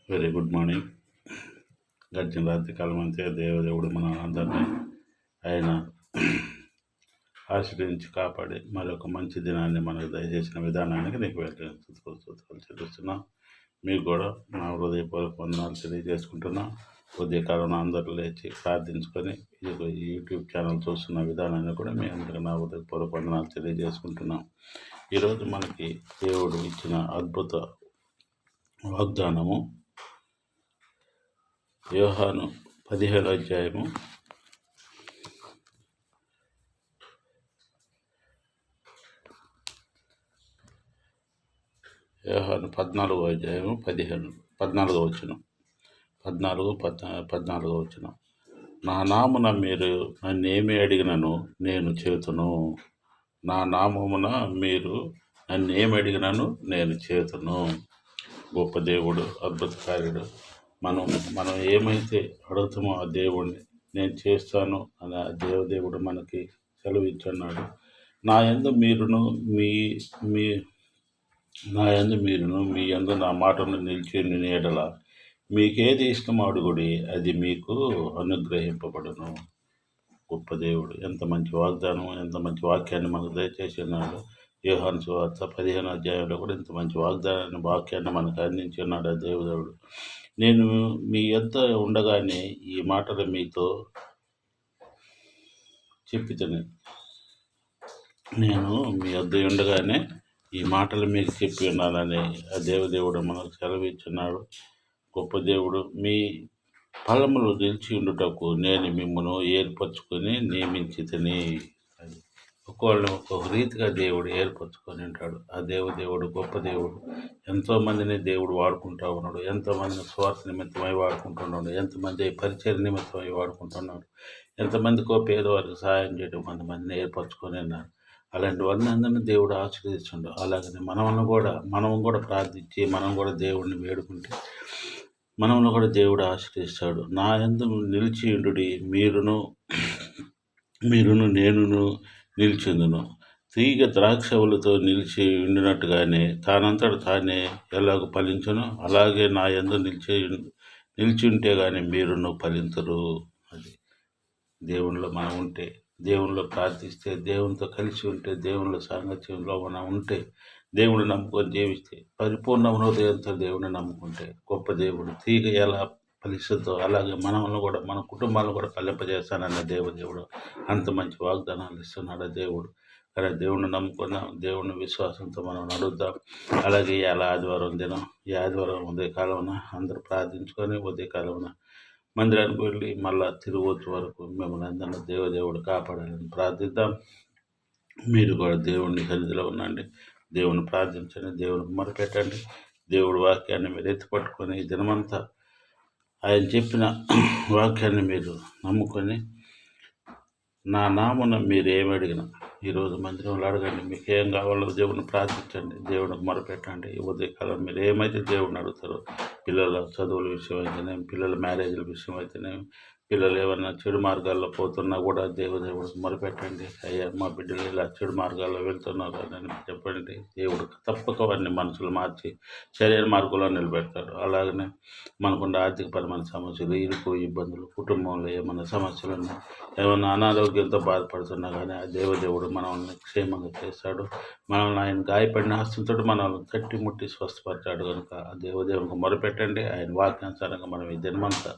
Very good morning. గడిచిన రాత్రి కాలం అంతే దేవదేవుడు మన అందరినీ ఆయన ఆశ్రయించి కాపాడి మరొక మంచి దినాన్ని మనకు దయచేసిన విధానానికి నీకు సూత్రాలు చెల్లిస్తున్నా. మీకు కూడా నా హృదయపూర్వక వందనాలు తెలియజేసుకుంటున్నా. ఉదయకాలం అందరూ లేచి ప్రార్థించుకొని ఈ యూట్యూబ్ ఛానల్ చూస్తున్న విధానాన్ని కూడా మీ అందరికీ నా హృదయపూర్వక వందనాలు తెలియజేసుకుంటున్నాం. ఈరోజు మనకి దేవుడు ఇచ్చిన అద్భుత వాగ్దానము యోహాను 17వ అధ్యాయము 14వ అధ్యాయము 14వ వచనం. నా నామున మీరు నన్నేమి అడిగినను నేను చేతును. నా నామమున మీరు నన్నేమి అడిగినను నేను చేతును. గొప్ప దేవుడు, అద్భుతకార్యుడు. మనం ఏమైతే అడుగుతామో ఆ దేవుడిని నేను చేస్తాను అని ఆ దేవదేవుడు మనకి సెలవు ఇచ్చున్నాడు. నా యందు మీరును మీ యందు నా మాటను నిలిచి ఎడల మీకేది ఇష్టం అడుగుడి, అది మీకు అనుగ్రహింపబడును. గొప్ప దేవుడు, ఎంత మంచి వాగ్దానం, ఎంత మంచి వాక్యాన్ని మనకు దయచేసి ఉన్నాడు. యోహాను సువార్త 15వ అధ్యాయంలో కూడా ఇంత మంచి వాక్యాన్ని మనకు అందించి ఉన్నాడు ఆ దేవుడు. నేను మీ యొద్ద ఉండగానే ఈ మాటలు మీతో చెప్పితేనే నేను మీ వద్ద ఉండగానే ఈ మాటలు మీకు చెప్పి ఉన్నానని ఆ దేవదేవుడు మనకు సెలవిచ్చున్నాడు. గొప్ప దేవుడు, మీ ఫలములు నిలిచి ఉండుటకు నేను మిమ్మల్ని ఏర్పరచుకొని నియమించితిని. ఒక్కొక్కళ్ళని ఒక్కొక్క రీతిగా దేవుడు ఏర్పరచుకొని ఉంటాడు. ఆ దేవుడు గొప్ప దేవుడు. ఎంతోమందిని దేవుడు వాడుకుంటూ ఉన్నాడు. ఎంతోమందిని స్వార్థ నిమిత్తమై వాడుకుంటున్నాడు. ఎంతమంది పరిచయ నిమిత్తమై వాడుకుంటున్నాడు. ఎంతమందికో పేదవారికి సహాయం చేయడం కొంతమందిని ఏర్పరచుకొని ఉన్నారు. అలాంటి అందరినీ దేవుడు ఆశీర్వదించండు. అలాగనే మనం కూడా ప్రార్థించి మనం కూడా దేవుడిని వేడుకుంటే మనల్ని కూడా దేవుడు ఆశీర్వదిస్తాడు. నా యందు నిలిచి ఉండుడి, మీరును నేనును నిలిచిందును. తీగ ద్రాక్షవులతో నిలిచి ఉండినట్టుగానే తానంతట తానే ఎలాగో ఫలించును, అలాగే నా యందు నిలిచి ఉంటే కానీ మీరును ఫలించరు. అది దేవునిలో మనం ఉంటే, దేవునిలో ప్రార్థిస్తే, దేవునితో కలిసి ఉంటే, దేవునిలో సాంగత్యంలో మనం ఉంటే, దేవుని నమ్ముకొని జీవిస్తే, పరిపూర్ణ హృదయంతో దేవుని నమ్ముకుంటే, గొప్ప దేవుడు తీగ ఎలా ఫలిస్తుందో అలాగే మనల్ని కూడా మన కుటుంబాలను కూడా ఫలింపజేస్తానన్న దేవుడు అంత మంచి వాగ్దానాలు ఇస్తున్నాడు దేవుడు. కానీ దేవుణ్ణి నమ్ముకున్నాం, దేవుని విశ్వాసంతో మనం నడుద్దాం. అలాగే ఇలా ఆదివారం దినం, ఈ ఆదివారం ఉదయకాలమున అందరూ ప్రార్థించుకొని ఉదయకాలమున మందిరానికి వెళ్ళి మళ్ళా తిరుగువచ్చు వరకు మిమ్మల్ని అందరినీ దేవుడు కాపాడాలని ప్రార్థిద్దాం. మీరు కూడా దేవుని సన్నిధిలో ఉండండి, దేవుని ప్రార్థించండి, దేవునికి మొరపెట్టండి. దేవుడి వాక్యాన్ని మీరు ఎత్తిపట్టుకొని దినమంతా ఆయన చెప్పిన వాక్యాన్ని మీరు నమ్ముకొని నా నామున మీరు ఏమి అడిగినా ఈరోజు మందిరంలో అడగండి. మీకు ఏం కావాలో దేవుని ప్రార్థించండి, దేవునికి మొరపెట్టండి. ఉదయకాలం మీరు ఏమైతే దేవుడిని అడుగుతారో, పిల్లల చదువుల విషయం అయితేనే, పిల్లల మ్యారేజ్ల విషయం అయితేనే, పిల్లలు ఏమన్నా చెడు మార్గాల్లో పోతున్నా కూడా దేవుడికి మొరపెట్టండి. అయ్యా మా బిడ్డలు ఇలా చెడు మార్గాల్లో వెళ్తున్నారు అని చెప్పండి. దేవుడు తప్పక వారిని మనసులు మార్చి శరీర మార్గంలో నిలబెడతాడు. అలాగనే మనకున్న ఆర్థికపరమైన సమస్యలు, ఇరుకు ఇబ్బందులు, కుటుంబంలో ఏమైనా సమస్యలు ఉన్నా, ఏమైనా అనారోగ్యంతో బాధపడుతున్నా కానీ ఆ దేవుడు మనల్ని క్షేమంగా చేస్తాడు. మనల్ని ఆయన గాయపడిన హస్తంతో మనల్ని తట్టి ముట్టి స్వస్థపరిచాడు. కనుక ఆ దేవునికి మొరపెట్టండి. ఆయన వాక్యానుసారంగా మనం ఈ దినమంతా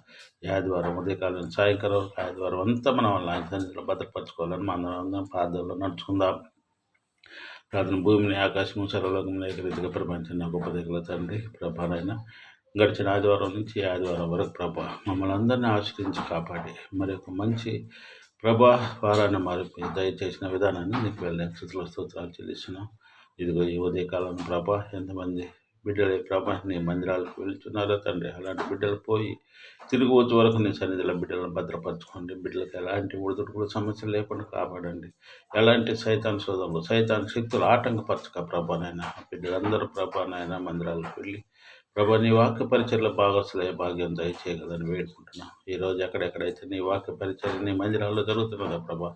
ఆదివారం ఉదయకాలం సాయంకాలం ఆదివారం అంతా మనం ఆయన సన్నిధిలో భద్రపరచుకోవాలని మనం ప్రార్థనలో నడుచుకుందాం. ప్రార్థన భూమిని ఆకాశము సర్వలోకం రీతిగా ప్రపంచాన్ని గొప్ప దగ్గర తండ్రి ప్రభానైనా గడిచిన ఆదివారం నుంచి ఆదివారం వరకు ప్రభా మమ్మల్ని అందరినీ ఆశ్రయించి కాపాడి మరి ఒక మంచి ప్రభా వారాన్ని మారిపి దయచేసిన విధానాన్ని నీకు వెళ్ళిన స్తోత్రాలు చెల్లిస్తున్నాం. ఇదిగో ఈ ఉదయకాలం ప్రభా ఎంతమంది బిడ్డలే ప్రభా నీ మందిరాలకు వెళ్తున్నారో తండ్రి, అలాంటి బిడ్డలు పోయి తిరిగి వచ్చే వరకు నీ సన్నిధిలో బిడ్డలను భద్రపరచుకోండి. బిడ్డలకు ఎలాంటి ఒడిదుడుకుల సమస్యలు లేకుండా కాపాడండి. ఎలాంటి సైతాన్ సోదరులు, సైతాన్ శక్తులు ఆటంకపరచక ప్రభానైనా బిడ్డలందరూ ప్రభానైనా మందిరాలకు వెళ్ళి ప్రభా నీ వాక్య పరిచయలో భాగస్వామ్య భాగ్యం దయచేయగలని వేడుకుంటున్నాం. ఈరోజు ఎక్కడెక్కడైతే నీ వాక్య పరిచయం నీ మందిరాల్లో జరుగుతున్నదో ప్రభా,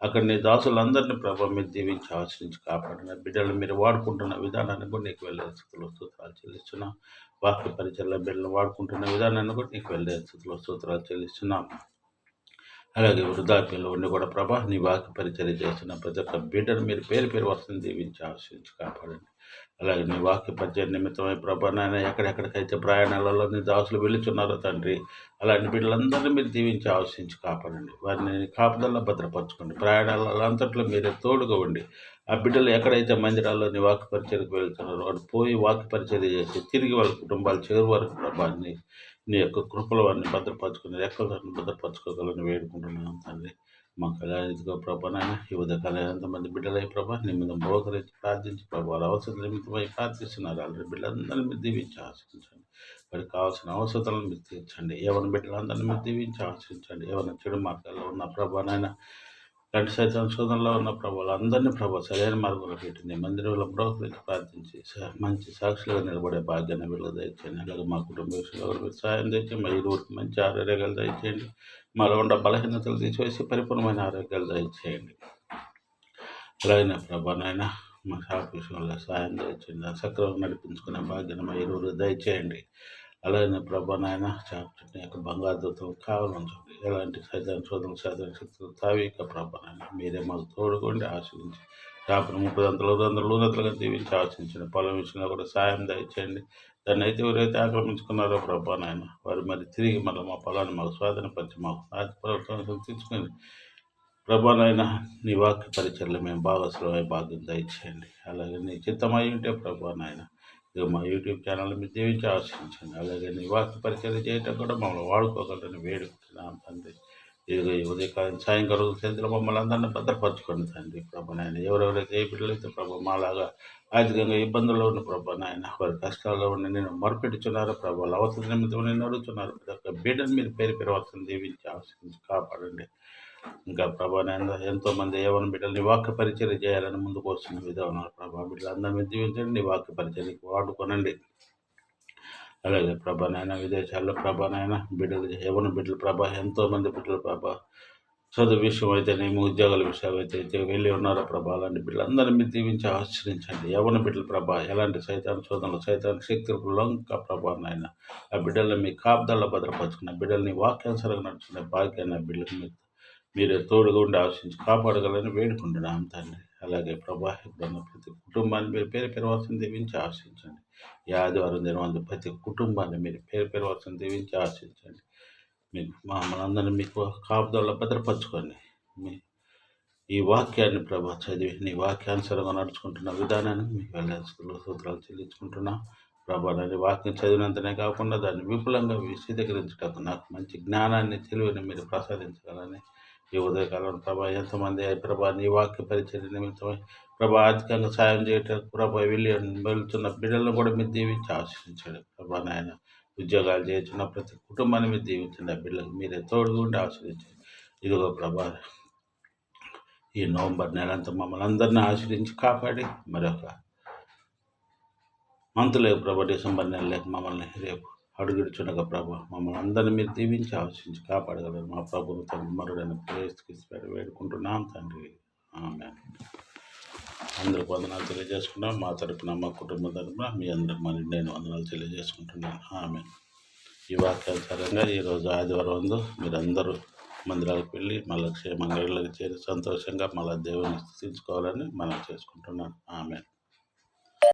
అక్కడ నీ దాసులందరినీ ప్రభా మీరు దీవించి ఆశ్రయించి కాపాడిన బిడ్డలు మీరు వాడుకుంటున్న విధానాన్ని కూడా నీకు వెళ్ళే స్థితిలో స్తోత్రాలు చెల్లిస్తున్నాం. వాక్య పరిచయంలో బిడ్డలు వాడుకుంటున్న విధానాన్ని కూడా నీకు వెళ్ళే స్థితిలో సూత్రాలు చెల్లిస్తున్నాం. అలాగే వృద్ధాప్యంలో ఉండి కూడా ప్రభా నీ వాక్య పరిచర్య చేస్తున్న ప్రతి ఒక్క బిడ్డను మీరు పేరు పేరు వస్తుంది దీవించి ఆశ్రయించి కాపాడండి. అలాగే నీ వాక్య పరిచర్య నిమిత్తమై ప్రభా నాయన ఎక్కడెక్కడికైతే ప్రయాణాలలో నీ దాసులు వెళుతున్నారో తండ్రి, అలాంటి బిడ్డలందరినీ మీరు దీవించి ఆశ్రయించి కాపాడండి. వారిని కాపుదల్లో భద్రపరచుకోండి. ప్రయాణాలలో అంతట్లో మీరే తోడుగా ఉండి ఆ బిడ్డలు ఎక్కడైతే మందిరాల్లో నీ వాక్య పరిచర్యకు వెళ్తున్నారో వాడు పోయి వాక్య పరిచర్య చేసి తిరిగి వాళ్ళ కుటుంబాలు చేరు వరకు ప్రభాన్ని నీ యొక్క కృపలో వారిని భద్రపరచుకుని రెక్కలను భద్రపరచుకోగలని వేడుకుంటున్నాను తండ్రి. మా కళ్యాణిగా ప్రభానైనా ఈ ఉదయకాలం ఎంతమంది బిడ్డలై ప్రభా నీ మీద మోకరించి ప్రార్థించి ప్రభావ వాళ్ళ అవసరం నిమిత్తమై ప్రార్థిస్తున్నారు. ఆల్రెడీ బిడ్డలందరినీ మీరు దీవించి ఆశ్రయించండి. వారికి కావాల్సిన అవసరాలను మీరు తీర్చండి. ఎవరి బిడ్డలందరినీ మీరు దీవించి ఆశ్రయించండి. ఎవరైనా చెడు మార్గాల్లో ఉన్న ప్రభానైనా కంటి సైతం శోధనలో ఉన్న ప్రభావాలు అందరినీ ప్రభావ సరైన మార్గంలో పెట్టింది మందిరంలో బ్రోకరించి ప్రార్థించి మంచి సాక్షులుగా నిలబడే భాగ్యాన్ని వీళ్ళు దయచేయండి. అలాగే మా కుటుంబ విషయంలో మీరు సాయం తెచ్చి మా ఇరువురికి మంచి ఆరోగ్యాలు దయచేయండి. మాలో ఉన్న బలహీనతలు తీసివేసి పరిపూర్ణమైన ఆరోగ్యాలు దయచేయండి. అలాగే ప్రభానైనా మా షాప్ విషయంలో సాయం దయచేయండి. సక్రమంగా నడిపించుకునే భాగ్యాన్ని మా ఇరువురు దయచేయండి. అలాగే ప్రభానైన చాపని యొక్క బంగారు దూతలు కావాలంచండి. ఎలాంటి సైతాన్ శోధన సైతాన్ శక్తులు తావిక ప్రభానైనా మీరే మాకు తోడుకోండి ఆశ్రయించి చేపను 30 ఉన్నతలుగా దీవించి ఆశ్రయించండి. పొలం విషయంలో కూడా సాయం దయచేయండి. దాన్ని అయితే ఎవరైతే ఆక్రమించుకున్నారో ప్రభానైనా వారు మరి తిరిగి మళ్ళీ మా పొలాన్ని మాకు స్వాధీనపరిచి మాకు రాజ్యపరత్వం తీసుకొని ప్రభానైనా నీ వాక్య పరిచయలు మేము భాగస్వామ్య భాగ్యం దయచేయండి. అలాగే నీ చిత్తమై ఉంటే ప్రభానైనా ఇక మా యూట్యూబ్ ఛానల్ మీరు దీవించి ఆశ్రయించండి. అలాగే నీ వాక్య పరిచయం చేయటం కూడా మమ్మల్ని వాడుకోగలని వేడుకుంటున్నాం తండ్రి. ఇదిగో ఈ ఉదయకాలం సాయంకాలం చేతిలో మమ్మల్ని అందరినీ భద్రపరచుకోండి తండ్రి. ప్రభానైనా ఎవరెవరైతే ఏ బిడ్డలైతే ప్రభావ మాలాగా ఆర్థికంగా ఇబ్బందుల్లో ఉన్న ప్రభానైనా వారి కష్టాల్లో ఉండి నేను మొరపెట్టుచున్నారు. ప్రభావాలు అవసరం నిమిత్తం నేను అడుగుతున్నారు. ప్రతి ఒక్క బిడ్డను మీరు పేరు పేరు వస్తుంది దీవించి ఆశ్రయించి కాపాడండి. ఇంకా ప్రభానైనా ఎంతోమంది ఏమైనా బిడ్డలు నీ వాక్య పరిచర్య చేయాలని ముందుకు వస్తున్న విధానం ప్రభా బిడ్డలు అందరినీ దీవించండి. నీ వాక్య పరిచర్యకు వాడుకోనండి. అలాగే ప్రభానైనా విదేశాల్లో ప్రభానైనా బిడ్డలు ఎవరి బిడ్డలు ప్రభా ఎంతోమంది బిడ్డలు ప్రభా చదువు విషయం అయితేనేమి ఉద్యోగాల విషయాలు అయితే వెళ్ళి ఉన్నారో ప్రభా అలాంటి బిడ్డలందరినీ మీరు దీవించి ఆశ్రయించండి. ఎవరి బిడ్డలు ప్రభా ఎలాంటి సైతాన్ శోధనలు సైతాన్ శక్తులకు లొంక ప్రభానైనా ఆ బిడ్డలను మీ కాపుదల్లో భద్రపరుచుకున్న బిడ్డల్ని వాక్యానుసారంగా నడుచుకునే భాగ్యాన్ని ఆ బిడ్డలకు మీరే తోడుగా ఉండి ఆశించి కాపాడగలని వేడుకుంటున్నాం తండ్రి. అలాగే ప్రభా ఇప్పుడున్న ప్రతి కుటుంబాన్ని మీరు పేరు పేరు వస్తుంది దీవించి ఆశించండి. ఈ ఆదివారం దినవందు ప్రతి కుటుంబాన్ని మీరు పేరు పేరు వస్తుంది దీవించి ఆశించండి. మీకు మనందరినీ మీకు కాపుదల్లో భద్రపరచుకోండి. మీ ఈ వాక్యాన్ని ప్రభా చదివి నీ వాక్యానుసారంగా నడుచుకుంటున్న విధానాన్ని మీకు వెళ్ళే సూత్రాలు చెల్లించుకుంటున్నాం. ప్రభా దాన్ని వాక్యం చదివినంతనే కాకుండా దాన్ని విపులంగా విశదీకరించడానికి నాకు మంచి జ్ఞానాన్ని తెలివిని మీరు ప్రసాదించాలని ఈ ఉదయకాలం ప్రభా ఎంతమంది ప్రభా నీ వాక్య పరిచర్య నిమిత్తమై ప్రభా ఆర్థికంగా సాయం చేయటానికి ప్రభా వెళ్తున్న బిడ్డలను కూడా మీరు దీవించి ఆశ్రయించండి. ప్రభా నాయన ఉద్యోగాలు చేస్తున్న ప్రతి కుటుంబాన్ని మీరు దీవించండి. ఆ బిడ్డలకు మీరే తోడుగా ఉండి ఆశ్రయించండి. ఇదిగో ప్రభా ఈ నవంబర్ నెలంతా మమ్మల్ని అందరినీ ఆశ్రయించి కాపాడి మరొక మంత్రులేక ప్రభా డిసెంబర్ నెల లేక మమ్మల్ని రేపు అడుగుడుచుండగా ప్రభా మమ్మల్ని అందరినీ మీరు దీవించి ఆలోచించి కాపాడగలరు. మా ప్రభుత్వం తండ్రి మరుడైన ప్రేస్కి వేడుకుంటున్నాం తండ్రి. ఆమేన్. అందరికి వందనాలు తెలియజేసుకున్నాం. మా తరపున మా కుటుంబం తరపున మీ అందరికి మరి నేను వందనాలు తెలియజేసుకుంటున్నాను. ఆమేన్. ఈ వాక్యానుసారంగా ఈరోజు ఆదివారం వందు మీరందరూ మందిరాలకు వెళ్ళి మళ్ళీ క్షేమంగా ఇళ్ళకి చేరి సంతోషంగా మళ్ళీ దేవుని స్థుతించుకోవాలని మనం చేసుకుంటున్నాను. ఆమేన్.